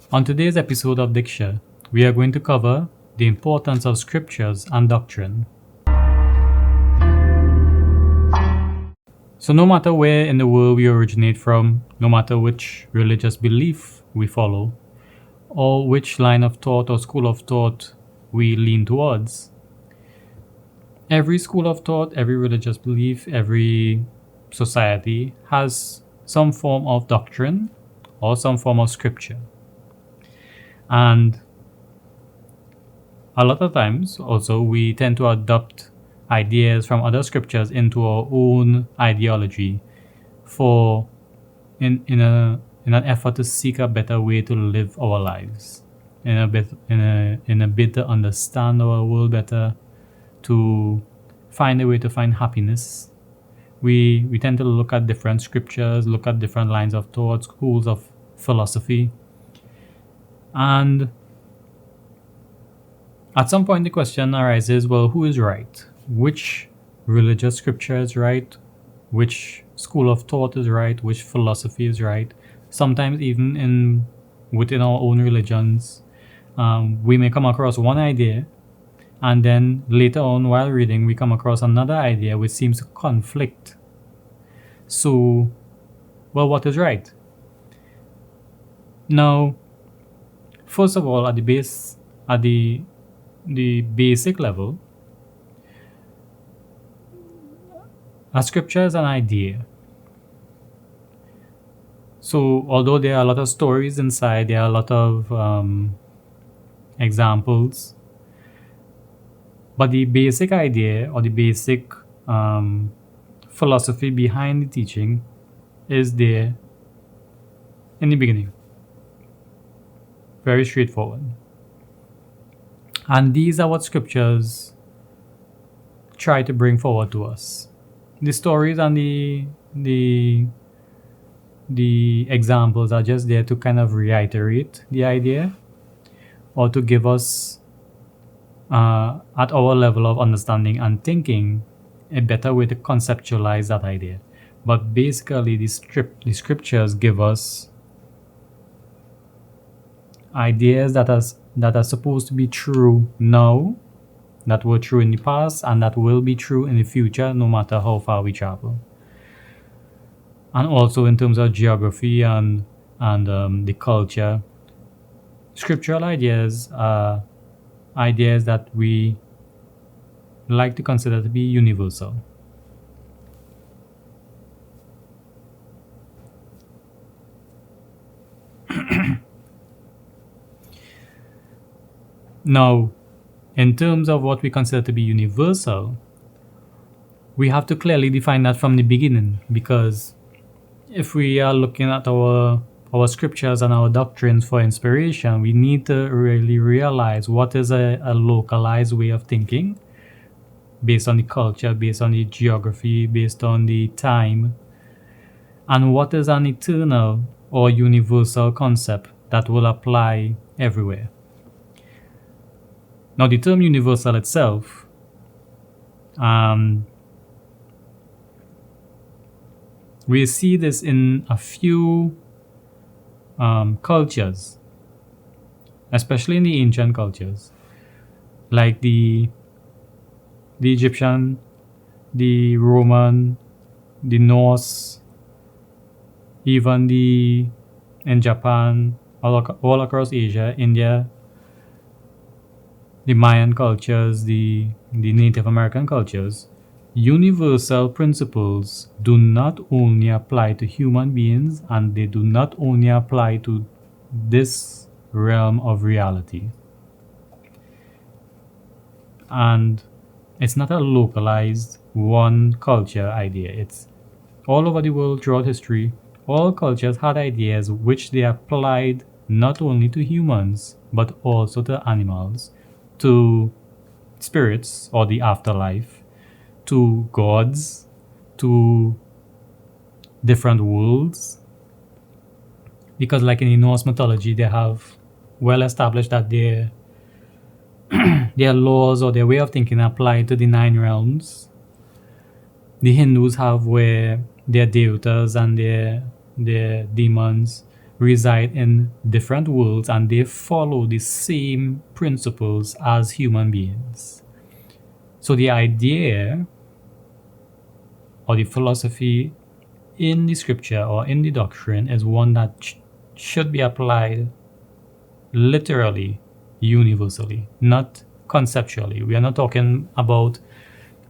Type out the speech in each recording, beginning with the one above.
On today's episode of Diksha, we are going to cover the importance of scriptures and doctrine. So no matter where in the world we originate from, no matter which religious belief we follow, or which line of thought or school of thought we lean towards, every school of thought, every religious belief, every society has some form of doctrine or some form of scripture. And a lot of times also we tend to adopt ideas from other scriptures into our own ideology in an effort to seek a better way to live our lives, in a bit to understand our world better, to find a way to find happiness. We tend to look at different scriptures, look at different lines of thought, schools of philosophy, and at some point the question arises, well, who is right? Which religious scripture is right? Which school of thought is right? Which philosophy is right? Sometimes even within our own religions, we may come across one idea, and then later on while reading we come across another idea which seems to conflict. So, well, what is right? Now, first of all, at the basic level, a scripture is an idea. So although there are a lot of stories inside, there are a lot of examples, but the basic idea or the basic philosophy behind the teaching is there in the beginning. Very straightforward. And these are what scriptures try to bring forward to us. The stories and the examples are just there to kind of reiterate the idea, or to give us, at our level of understanding and thinking, a better way to conceptualize that idea. But basically, the scriptures give us ideas that are supposed to be true now, that were true in the past, and that will be true in the future, no matter how far we travel. And also in terms of geography and the culture, scriptural ideas are ideas that we like to consider to be universal. Now, in terms of what we consider to be universal, we have to clearly define that from the beginning, because if we are looking at our scriptures and our doctrines for inspiration, we need to really realize what is a localized way of thinking based on the culture, based on the geography, based on the time, and what is an eternal or universal concept that will apply everywhere. Now, the term universal itself, we see this in a few cultures, especially in the ancient cultures, like the Egyptian, the Roman, the Norse, even in Japan, all across Asia, India, the Mayan cultures, the Native American cultures. Universal principles do not only apply to human beings, and they do not only apply to this realm of reality. And it's not a localized one culture idea. It's all over the world throughout history. All cultures had ideas which they applied not only to humans, but also to animals, to spirits or the afterlife, to gods, to different worlds. Because like in the Norse mythology, they have well established that their laws or their way of thinking apply to the 9 realms. The Hindus have where their devatas and their demons reside in different worlds and they follow the same principles as human beings. So the idea or the philosophy in the scripture or in the doctrine is one that should be applied literally, universally, not conceptually. We are not talking about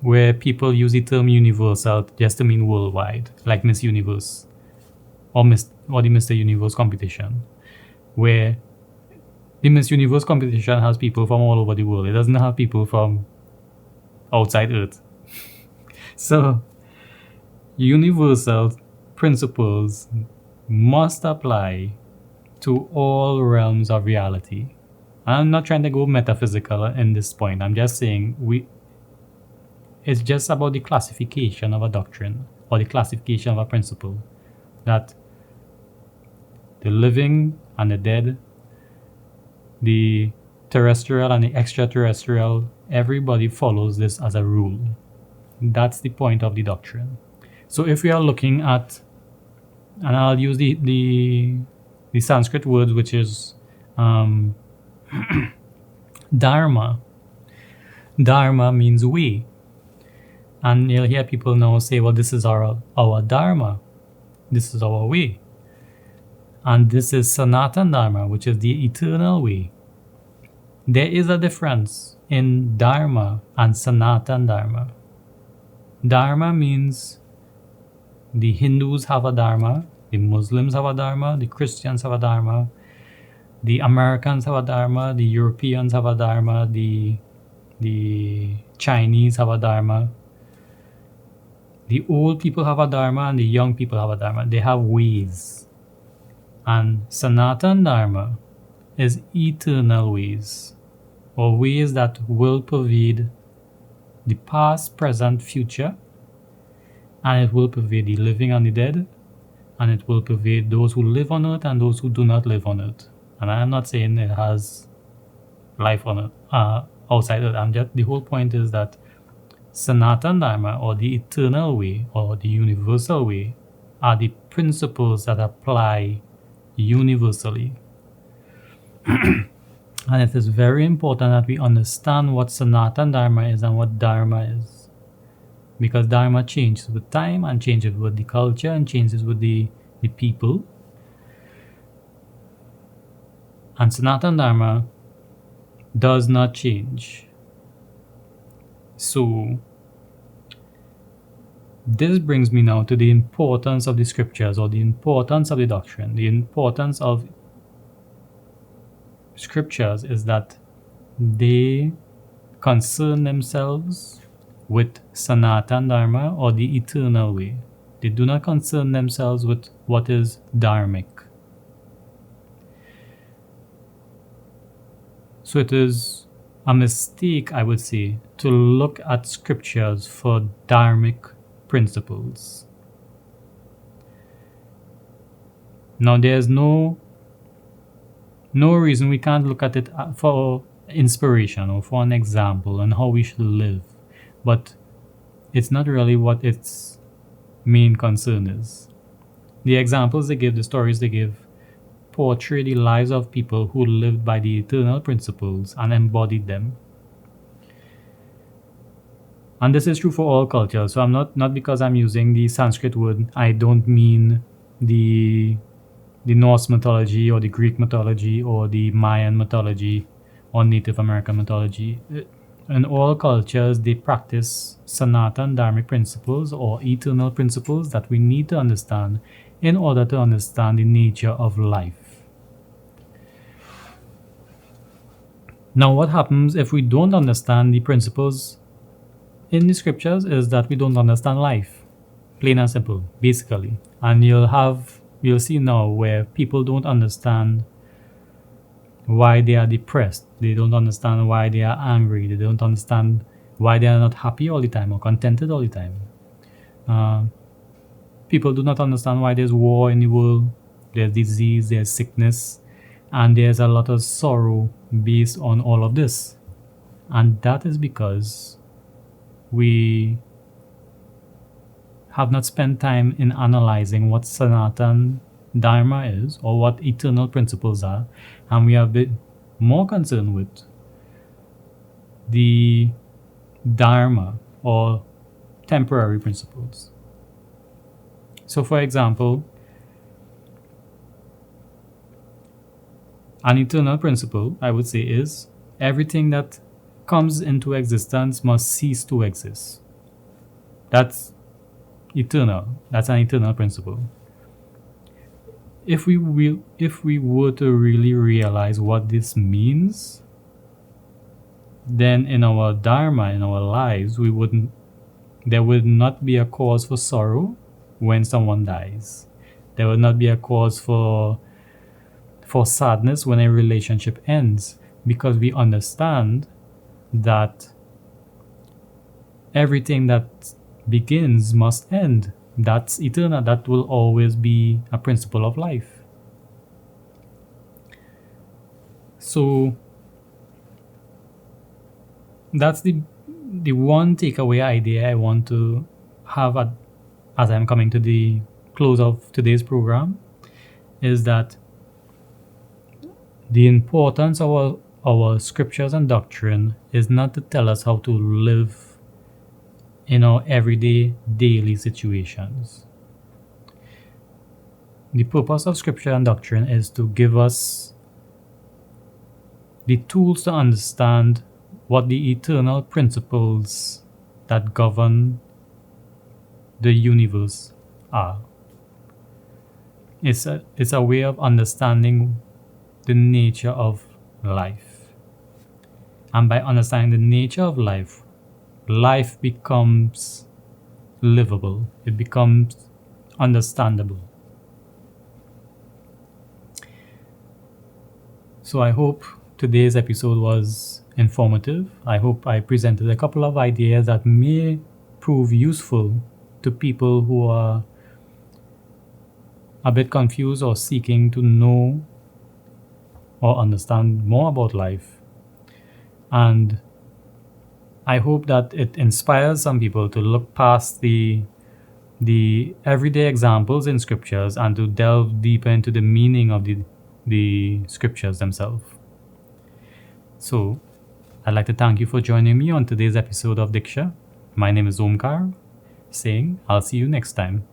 where people use the term universal just to mean worldwide, like Miss Universe or the Mr. Universe competition, where the Miss Universe competition has people from all over the world. It doesn't have people from outside Earth. So universal principles must apply to all realms of reality. I'm not trying to go metaphysical in this point. I'm just saying it's just about the classification of a doctrine or the classification of a principle, that the living and the dead, the terrestrial and the extraterrestrial, everybody follows this as a rule. That's the point of the doctrine. So if we are looking at, and I'll use the Sanskrit words, which is Dharma. Dharma means way. And you'll hear people now say, well, this is our Dharma. This is our way. And this is Sanatan Dharma, which is the eternal way. There is a difference in Dharma and Sanatan Dharma. Dharma means the Hindus have a Dharma, the Muslims have a Dharma, the Christians have a Dharma, the Americans have a Dharma, the Europeans have a Dharma, the Chinese have a Dharma. The old people have a Dharma and the young people have a Dharma. They have ways. And Sanatan Dharma is eternal ways, or ways that will pervade the past, present, future, and it will pervade the living and the dead, and it will pervade those who live on earth and those who do not live on earth. And I am not saying it has life on earth, outside earth. The whole point is that Sanatan Dharma, or the eternal way, or the universal way, are the principles that apply universally. And it is very important that we understand what Sanatan Dharma is and what Dharma is. Because Dharma changes with time and changes with the culture and changes with the people. And Sanatan Dharma does not change. So this brings me now to the importance of the scriptures, or the importance of the doctrine. The importance of scriptures is that they concern themselves with Sanatan Dharma, or the eternal way. They do not concern themselves with what is dharmic. So it is a mistake, I would say, to look at scriptures for dharmic principles. Now there's no reason we can't look at it for inspiration or for an example on how we should live, but it's not really what its main concern is. The examples they give, the stories they give, portray the lives of people who lived by the eternal principles and embodied them. And this is true for all cultures. So I'm not because I'm using the Sanskrit word, I don't mean the Norse mythology or the Greek mythology or the Mayan mythology or Native American mythology. In all cultures, they practice Sanatan Dharmic principles or eternal principles that we need to understand in order to understand the nature of life. Now, what happens if we don't understand the principles in the scriptures is that we don't understand life, plain and simple, basically. And you'll see now where people don't understand why they are depressed. They don't understand why they are angry. They don't understand why they are not happy all the time or contented all the time. People do not understand why there's war in the world, there's disease, there's sickness, and there's a lot of sorrow based on all of this. And that is because we have not spent time in analyzing what Sanatan Dharma is, or what eternal principles are, and we are a bit more concerned with the Dharma, or temporary principles. So, for example, an eternal principle, I would say, is everything that comes into existence must cease to exist. That's eternal. That's an eternal principle. If we were to really realize what this means, then in our dharma, in our lives, there would not be a cause for sorrow when someone dies. There would not be a cause for sadness when a relationship ends, because we understand that everything that begins must end. That's eternal. That will always be a principle of life. So that's the one takeaway idea I want to have as I'm coming to the close of today's program, is that the importance of our scriptures and doctrine is not to tell us how to live in our everyday, daily situations. The purpose of scripture and doctrine is to give us the tools to understand what the eternal principles that govern the universe are. It's a way of understanding the nature of life. And by understanding the nature of life, life becomes livable. It becomes understandable. So I hope today's episode was informative. I hope I presented a couple of ideas that may prove useful to people who are a bit confused or seeking to know or understand more about life. And I hope that it inspires some people to look past the everyday examples in scriptures and to delve deeper into the meaning of the scriptures themselves. So I'd like to thank you for joining me on today's episode of Diksha. My name is Omkar, saying I'll see you next time.